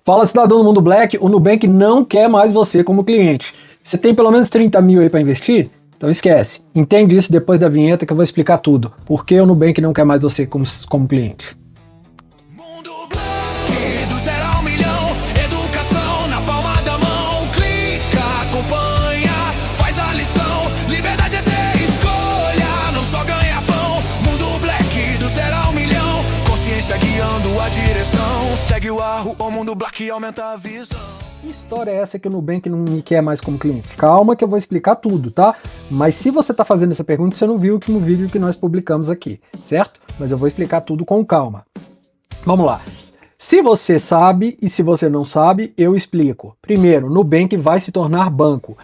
Fala, cidadão do Mundo Black, o Nubank não quer mais você como cliente. Você tem pelo menos 30 mil aí para investir? Então esquece. Entende isso depois da vinheta que eu vou explicar tudo. Por que o Nubank não quer mais você como cliente. Mundo Black, do 0 ao milhão, educação na palma da mão. Clica, acompanha, faz a lição. Liberdade é ter escolha, não só ganha pão. Mundo Black, do 0 ao milhão, consciência guiando a direção. Segue o arro, o Mundo Black aumenta a visão. Que história é essa que o Nubank não me quer mais como cliente? Calma que eu vou explicar tudo, tá? Mas se você tá fazendo essa pergunta, você não viu o último vídeo que nós publicamos aqui, certo? Mas eu vou explicar tudo com calma. Vamos lá. Se você sabe e se você não sabe, eu explico. Primeiro, Nubank vai se tornar banco.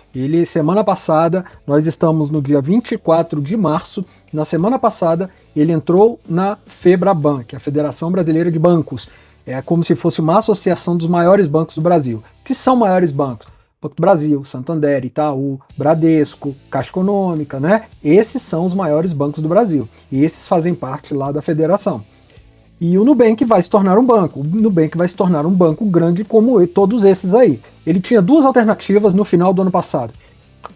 Semana passada, nós estamos no dia 24 de março, na semana passada ele entrou na FEBRABAN, que é a Federação Brasileira de Bancos. É como se fosse uma associação dos maiores bancos do Brasil. Que são maiores bancos? Banco do Brasil, Santander, Itaú, Bradesco, Caixa Econômica, né? Esses são os maiores bancos do Brasil. E esses fazem parte lá da federação. E o Nubank vai se tornar um banco. O Nubank vai se tornar um banco grande como todos esses aí. Ele tinha duas alternativas no final do ano passado.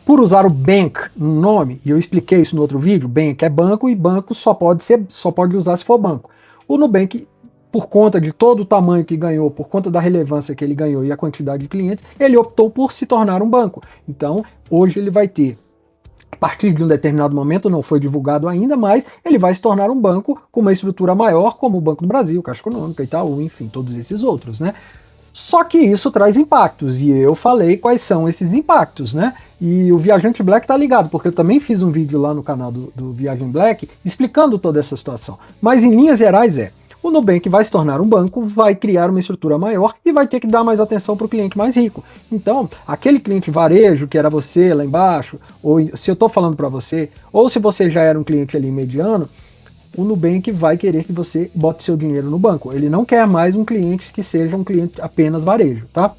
Por usar o Bank no nome, e eu expliquei isso no outro vídeo, Bank é banco e banco só pode usar se for banco. O Nubank, por conta de todo o tamanho que ganhou, por conta da relevância que ele ganhou e a quantidade de clientes, ele optou por se tornar um banco. Então, hoje ele vai ter, a partir de um determinado momento, não foi divulgado ainda, mas ele vai se tornar um banco com uma estrutura maior, como o Banco do Brasil, Caixa Econômica, Itaú, enfim, todos esses outros, né? Só que isso traz impactos, e eu falei quais são esses impactos, né? E o Viajante Black tá ligado, porque eu também fiz um vídeo lá no canal do Viagem Black explicando toda essa situação. Mas em linhas gerais o Nubank vai se tornar um banco, vai criar uma estrutura maior e vai ter que dar mais atenção para o cliente mais rico. Então, aquele cliente varejo que era você lá embaixo, ou se eu estou falando para você, ou se você já era um cliente ali mediano, o Nubank vai querer que você bote seu dinheiro no banco. Ele não quer mais um cliente que seja um cliente apenas varejo, tá?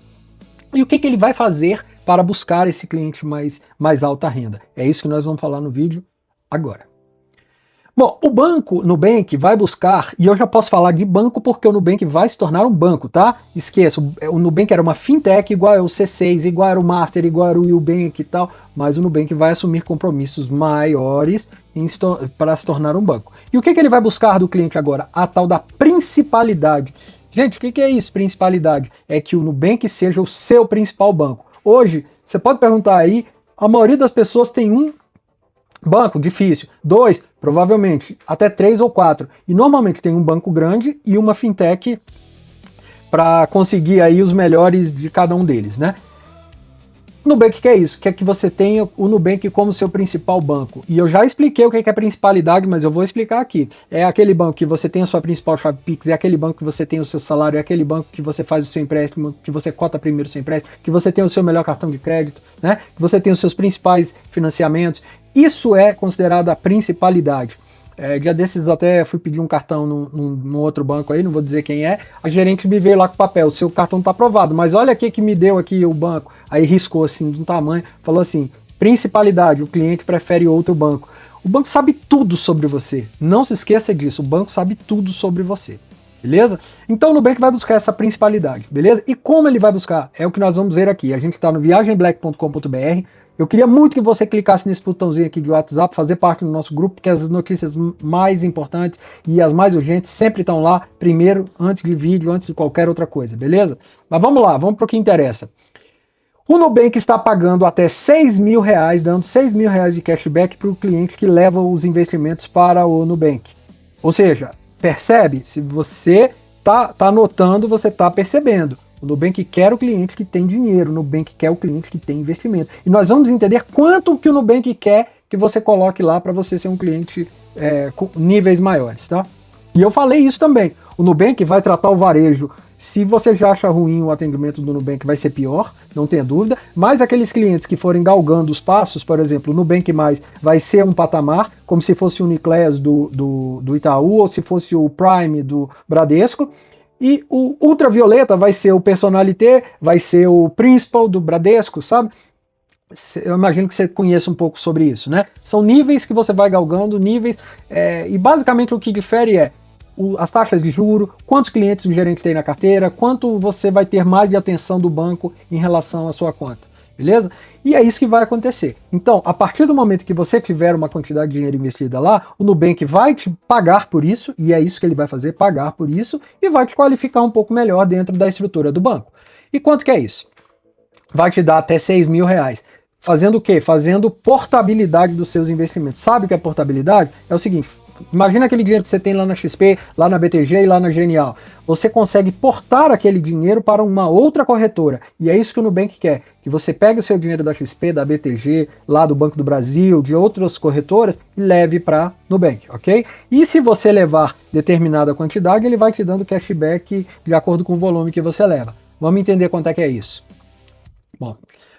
E o que ele vai fazer para buscar esse cliente mais alta renda? É isso que nós vamos falar no vídeo agora. Bom, o Nubank vai buscar, e eu já posso falar de banco porque o Nubank vai se tornar um banco, tá? Esqueça, o Nubank era uma fintech igual era o C6, igual era o Master, igual era o Ubank e tal, mas o Nubank vai assumir compromissos maiores para se tornar um banco. E o que ele vai buscar do cliente agora? A tal da principalidade. Gente, o que é isso, principalidade? É que o Nubank seja o seu principal banco. Hoje, você pode perguntar aí, a maioria das pessoas tem um banco, difícil. 2, provavelmente, até 3 ou 4. E normalmente tem um banco grande e uma fintech para conseguir aí os melhores de cada um deles, né? O Nubank quer isso, quer que você tenha o Nubank como seu principal banco. E eu já expliquei o que é principalidade, mas eu vou explicar aqui. É aquele banco que você tem a sua principal chave Pix, é aquele banco que você tem o seu salário, é aquele banco que você faz o seu empréstimo, que você cota primeiro o seu empréstimo, que você tem o seu melhor cartão de crédito, né? Que você tem os seus principais financiamentos. Isso é considerado a principalidade. Dia desses eu até fui pedir um cartão num outro banco aí, não vou dizer quem é, a gerente me veio lá com o papel, o seu cartão tá aprovado, mas olha aqui que me deu aqui o banco, aí riscou assim, de um tamanho, falou assim, principalidade, o cliente prefere outro banco. O banco sabe tudo sobre você, não se esqueça disso, o banco sabe tudo sobre você, beleza? Então o Nubank vai buscar essa principalidade, beleza? E como ele vai buscar? É o que nós vamos ver aqui, a gente está no viagenblack.com.br. Eu queria muito que você clicasse nesse botãozinho aqui de WhatsApp, fazer parte do nosso grupo, porque as notícias mais importantes e as mais urgentes sempre estão lá, primeiro, antes de vídeo, antes de qualquer outra coisa, beleza? Mas vamos lá, vamos para o que interessa. O Nubank está pagando até R$6.000, dando R$6.000 de cashback para o cliente que leva os investimentos para o Nubank. Ou seja, percebe? Se você tá anotando, você está percebendo. O Nubank quer o cliente que tem dinheiro, o Nubank quer o cliente que tem investimento. E nós vamos entender quanto que o Nubank quer que você coloque lá para você ser um cliente com níveis maiores, tá? E eu falei isso também. O Nubank vai tratar o varejo. Se você já acha ruim o atendimento do Nubank, vai ser pior, não tenha dúvida. Mas aqueles clientes que forem galgando os passos, por exemplo, o Nubank Mais vai ser um patamar, como se fosse o Uniclass do Itaú, ou se fosse o Prime do Bradesco. E o Ultravioleta vai ser o Personalité, vai ser o Principal do Bradesco, sabe? Eu imagino que você conheça um pouco sobre isso, né? São níveis que você vai galgando, níveis, e basicamente o que difere as taxas de juro, quantos clientes o gerente tem na carteira, quanto você vai ter mais de atenção do banco em relação à sua conta, beleza? E é isso que vai acontecer. Então, a partir do momento que você tiver uma quantidade de dinheiro investida lá, o Nubank vai te pagar por isso, e é isso que ele vai fazer, pagar por isso, e vai te qualificar um pouco melhor dentro da estrutura do banco. E quanto que é isso? Vai te dar até R$6.000. Fazendo o quê? Fazendo portabilidade dos seus investimentos. Sabe o que é portabilidade? É o seguinte, imagina aquele dinheiro que você tem lá na XP, lá na BTG e lá na Genial. Você consegue portar aquele dinheiro para uma outra corretora. E é isso que o Nubank quer, que você pegue o seu dinheiro da XP, da BTG, lá do Banco do Brasil, de outras corretoras, e leve para Nubank, ok? E se você levar determinada quantidade, ele vai te dando cashback de acordo com o volume que você leva. Vamos entender quanto é que é isso. Bom,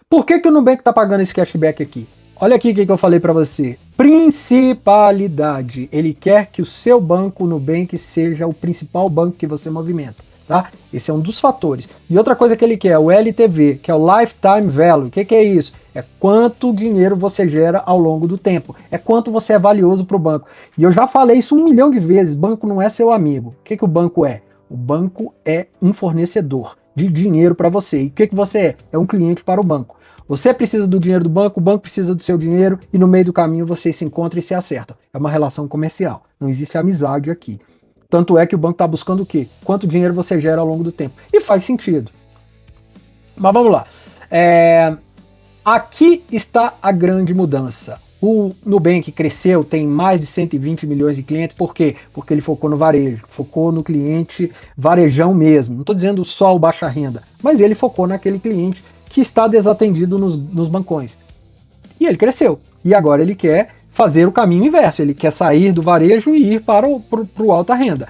por que o Nubank está pagando esse cashback aqui? Olha aqui o que eu falei para você. Principalidade. Ele quer que o seu banco, o Nubank, seja o principal banco que você movimenta, tá? Esse é um dos fatores. E outra coisa que ele quer, o LTV, que é o Lifetime Value. O que é isso? É quanto dinheiro você gera ao longo do tempo. É quanto você é valioso para o banco. E eu já falei isso 1 milhão de vezes. Banco não é seu amigo. O que o banco é? O banco é um fornecedor de dinheiro para você. E o que você é? É um cliente para o banco. Você precisa do dinheiro do banco, o banco precisa do seu dinheiro e no meio do caminho vocês se encontram e se acertam. É uma relação comercial, não existe amizade aqui. Tanto é que o banco está buscando o quê? Quanto dinheiro você gera ao longo do tempo. E faz sentido. Mas vamos lá. Aqui está a grande mudança. O Nubank cresceu, tem mais de 120 milhões de clientes. Por quê? Porque ele focou no varejo, focou no cliente varejão mesmo. Não estou dizendo só o baixa renda, mas ele focou naquele cliente que está desatendido nos bancões. E ele cresceu. E agora ele quer fazer o caminho inverso. Ele quer sair do varejo e ir para o alta renda.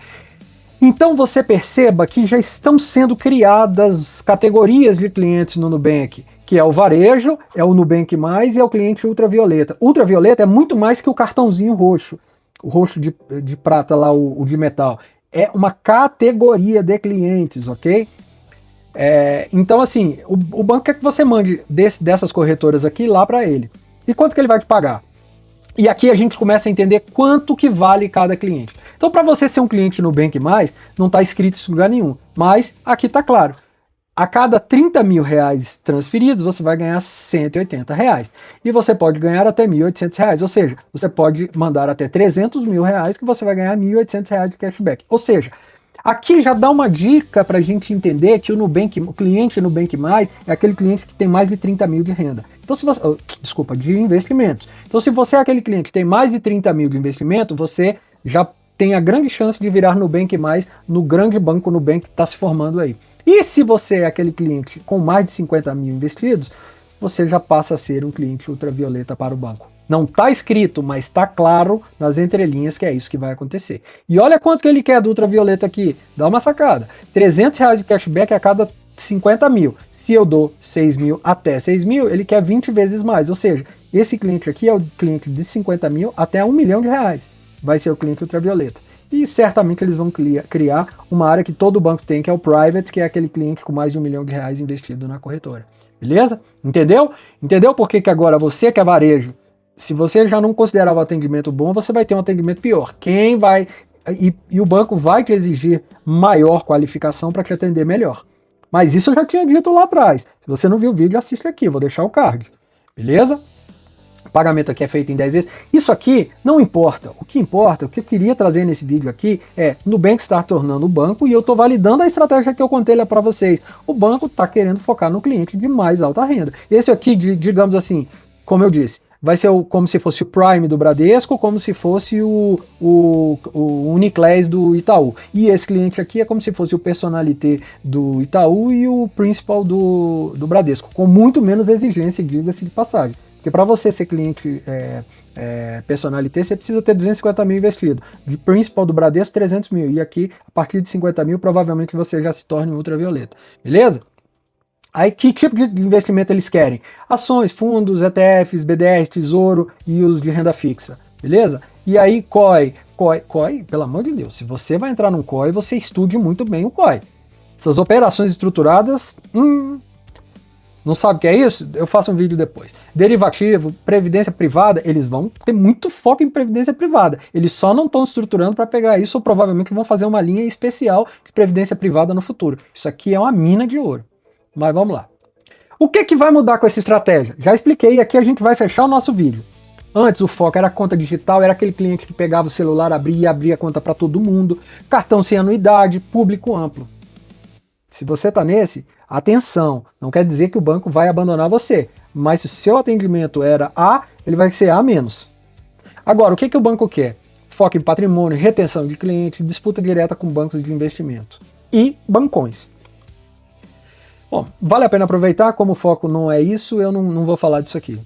Então você perceba que já estão sendo criadas categorias de clientes no Nubank, que é o varejo, é o Nubank Mais e é o cliente ultravioleta. Ultravioleta é muito mais que o cartãozinho roxo. O roxo de prata lá, o de metal. É uma categoria de clientes, ok? Então, assim, o banco quer que você mande dessas corretoras aqui lá para ele. E quanto que ele vai te pagar? E aqui a gente começa a entender quanto que vale cada cliente. Então, para você ser um cliente no Nubank Mais, não está escrito isso em lugar nenhum. Mas aqui está claro. A cada 30 mil reais transferidos, você vai ganhar 180 reais. E você pode ganhar até 1.800 reais. Ou seja, você pode mandar até 300 mil reais que você vai ganhar 1.800 reais de cashback. Ou seja, aqui já dá uma dica para a gente entender que o cliente Nubank Mais é aquele cliente que tem mais de 30 mil de renda. Então, se você, de investimentos. Então, se você é aquele cliente que tem mais de 30 mil de investimento, você já tem a grande chance de virar Nubank Mais no grande banco Nubank que está se formando aí. E se você é aquele cliente com mais de 50 mil investidos, você já passa a ser um cliente ultravioleta para o banco. Não está escrito, mas está claro nas entrelinhas que é isso que vai acontecer. E olha quanto que ele quer do ultravioleta aqui. Dá uma sacada. 300 reais de cashback a cada 50 mil. Se eu dou 6 mil até 6 mil, ele quer 20 vezes mais. Ou seja, esse cliente aqui é o cliente de 50 mil até 1 milhão de reais. Vai ser o cliente ultravioleta. E certamente eles vão criar uma área que todo banco tem, que é o private, que é aquele cliente com mais de 1 milhão de reais investido na corretora. Beleza? Entendeu? Entendeu por que agora você que é varejo, se você já não considerava o atendimento bom, você vai ter um atendimento pior. E o banco vai te exigir maior qualificação para te atender melhor. Mas isso eu já tinha dito lá atrás. Se você não viu o vídeo, assiste aqui, vou deixar o card. Beleza? O pagamento aqui é feito em 10 vezes. Isso aqui não importa. O que importa, o que eu queria trazer nesse vídeo aqui é Nubank está tornando o banco e eu estou validando a estratégia que eu contei lá para vocês. O banco está querendo focar no cliente de mais alta renda. Esse aqui, digamos assim, como eu disse, vai ser como se fosse o Prime do Bradesco, como se fosse o Uniclass do Itaú. E esse cliente aqui é como se fosse o Personalité do Itaú e o Principal do Bradesco, com muito menos exigência, diga-se de passagem. Porque para você ser cliente Personalité, você precisa ter 250 mil investido. De Principal do Bradesco, 300 mil. E aqui, a partir de 50 mil, provavelmente você já se torne ultravioleta. Beleza? Aí, que tipo de investimento eles querem? Ações, fundos, ETFs, BDRs, tesouro e os de renda fixa. Beleza? E aí, COI, pelo amor de Deus, se você vai entrar num COI, você estude muito bem o COI. Essas operações estruturadas, Não sabe o que é isso? Eu faço um vídeo depois. Derivativo, previdência privada, eles vão ter muito foco em previdência privada. Eles só não estão estruturando para pegar isso, ou provavelmente vão fazer uma linha especial de previdência privada no futuro. Isso aqui é uma mina de ouro. Mas vamos lá. O que vai mudar com essa estratégia? Já expliquei, aqui a gente vai fechar o nosso vídeo. Antes o foco era a conta digital, era aquele cliente que pegava o celular, abria a conta para todo mundo, cartão sem anuidade, público amplo. Se você está nesse, atenção, não quer dizer que o banco vai abandonar você, mas se o seu atendimento era A, ele vai ser A-. Agora, o que o banco quer? Foco em patrimônio, retenção de cliente, disputa direta com bancos de investimento e bancões. Bom, vale a pena aproveitar, como o foco não é isso, eu não vou falar disso aqui.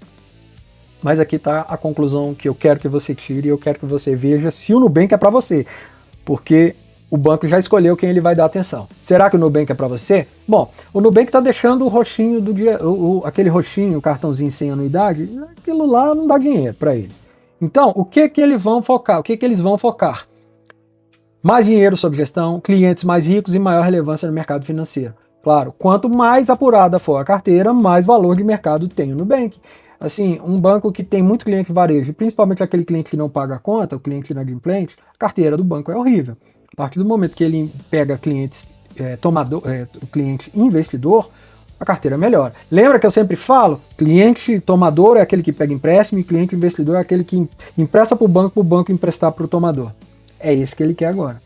Mas aqui está a conclusão que eu quero que você tire e eu quero que você veja se o Nubank é para você, porque o banco já escolheu quem ele vai dar atenção. Será que o Nubank é para você? Bom, o Nubank está deixando o roxinho do dia, aquele roxinho, o cartãozinho sem anuidade, aquilo lá não dá dinheiro para ele. Então, o que eles vão focar? O que eles vão focar? Mais dinheiro sob gestão, clientes mais ricos e maior relevância no mercado financeiro. Claro, quanto mais apurada for a carteira, mais valor de mercado tem o Nubank. Assim, um banco que tem muito cliente varejo, principalmente aquele cliente que não paga a conta, o cliente inadimplente, a carteira do banco é horrível. A partir do momento que ele pega clientes o cliente investidor, a carteira melhora. Lembra que eu sempre falo? Cliente tomador é aquele que pega empréstimo e cliente investidor é aquele que empresta para o banco emprestar para o tomador. É esse que ele quer agora.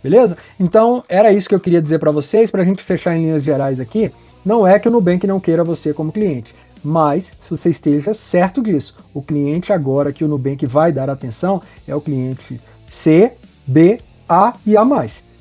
Beleza? Então, era isso que eu queria dizer para vocês, para a gente fechar em linhas gerais aqui. Não é que o Nubank não queira você como cliente, mas se você esteja certo disso, o cliente agora que o Nubank vai dar atenção é o cliente C, B, A e A+,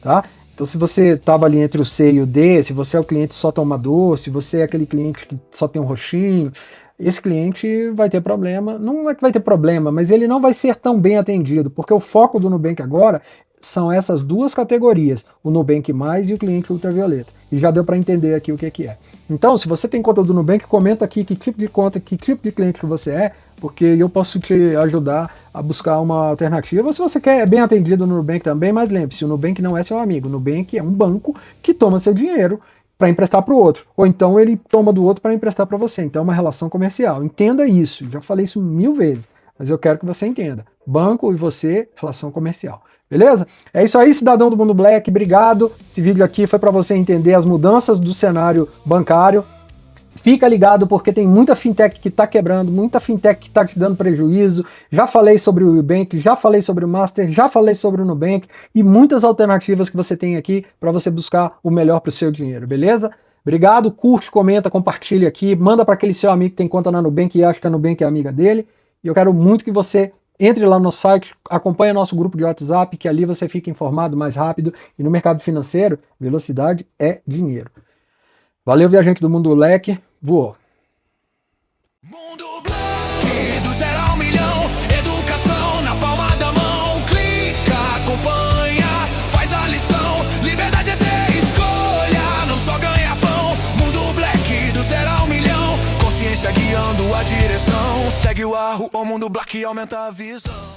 tá? Então se você estava ali entre o C e o D, se você é o cliente só tomador, se você é aquele cliente que só tem um roxinho, esse cliente vai ter problema. Não é que vai ter problema, mas ele não vai ser tão bem atendido, porque o foco do Nubank agora são essas duas categorias, o Nubank Mais e o cliente ultravioleta. E já deu para entender aqui o que é. Então, se você tem conta do Nubank, comenta aqui que tipo de conta, que tipo de cliente que você é, porque eu posso te ajudar a buscar uma alternativa. Se você quer bem atendido no Nubank também, mas lembre-se, o Nubank não é seu amigo. O Nubank é um banco que toma seu dinheiro para emprestar para o outro, ou então ele toma do outro para emprestar para você. Então é uma relação comercial. Entenda isso, já falei isso 1000 vezes, mas eu quero que você entenda. Banco e você, relação comercial. Beleza? É isso aí, cidadão do Mundo Black, obrigado. Esse vídeo aqui foi para você entender as mudanças do cenário bancário. Fica ligado porque tem muita fintech que está quebrando, muita fintech que está te dando prejuízo. Já falei sobre o Nubank, já falei sobre o Master, já falei sobre o Nubank e muitas alternativas que você tem aqui para você buscar o melhor para o seu dinheiro, beleza? Obrigado, curte, comenta, compartilha aqui, manda para aquele seu amigo que tem conta na Nubank e acha que a Nubank é amiga dele. E eu quero muito que você entre lá no site, acompanhe nosso grupo de WhatsApp, que ali você fica informado mais rápido. E no mercado financeiro, velocidade é dinheiro. Valeu, viajante do Mundo Black. Voou. Mundo Black, do 0 ao milhão, educação na palma da mão. Clica, acompanha, faz a lição. Liberdade é ter escolha, não só ganha pão. Mundo Black, do 0 ao milhão, consciência guiando a direção. Segue o arro, o Mundo Black aumenta a visão.